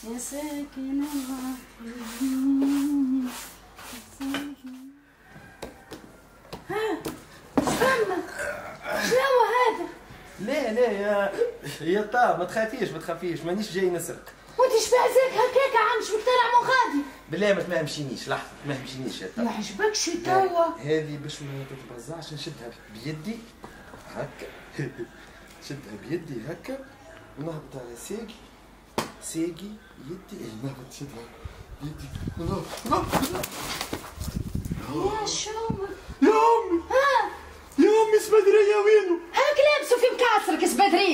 يا ساكن ها شنو هذا؟ لا يا طاب ما تخافيش مانيش جاي نسرق. وانت ايش بعزاك هكاك عم شبك طالع مو غادي؟ بالله ما تمهمشينيش لحظه ما تمهمشينيش يا طاب. ما عجبكش توا؟ هذه باش ما تتبزعش نشدها بيدي هكا نشدها بيدي هكا ونهبط على ساقي يدي نهبط نشدها بيدي يا شومك يا امي يا امي سبدرية وينو؟ هاك لابسه في مكعسرك سبدري.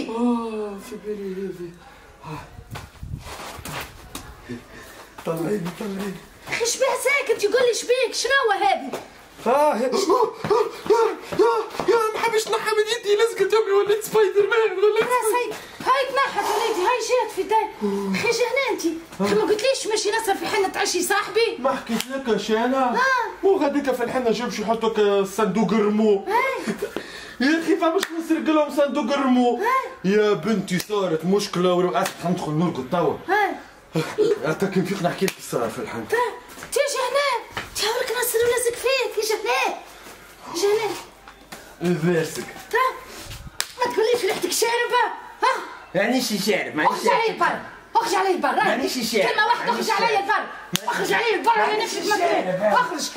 في بالي هذه طلعيني اخي شبيه ساكت يقول لي شبيك شنو هذه؟ يا ما حبش تنحى من يدي لزقت امي وليت سبايدر مان هاي تنحت وليدي هاي جات في داي. اخي جهنا انت اخي ما قلتليش ماشي نسهر في حنة تعشي صاحبي؟ ما حكيت لكش انا مو غاديك في الحنة جابش يحطوك صندوق الرمو. يا اخي فماش نسرق لهم صندوق الرمو. يا بنتي صارت مشكلة ورأسك ندخل نرقد توا. عرفتك نفيق نحكي لك الصراحة في الحنة. تيجي هنا تهاولك نصر ولازق فيك. يجي هنا فارسك ما تقوليش ريحتك شاربة. مانيش شارب اخرج علي البر اخرج علي البر مانيش شارب كلمة واحدة اخرج علي البر اخرج علي البر يا نفسك مكان. اخرج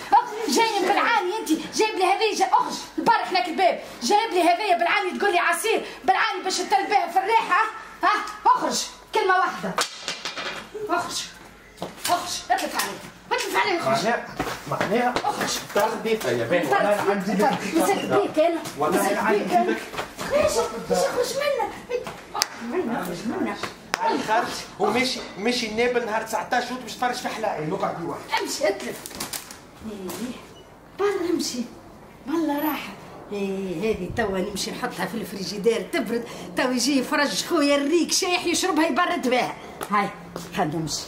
جاي بالعاني انت جايب لي هذه اخرج البارح لك الباب جايب لي هذه بالعاني تقول لي عصير بالعاني باش تلبيها في الريحة. اخرج كلمة واحدة اخرج اتلف علي اخرج معناها اخرج تاخذيها يا بنت وانا عندي مسك بيك انا والله عندي ليش اخرج منا علي خارج ومشي النابل نهار 19 باش تفرج في حلاقي نقعد لوحدي. امشي اتلف برا امشي والله راحة. هذه توا نمشي نحطها في الفريجيدير تبرد. توا يجي يفرج خويا الريك شايح يشربها يبرد بها. هاي خلينا نمشي.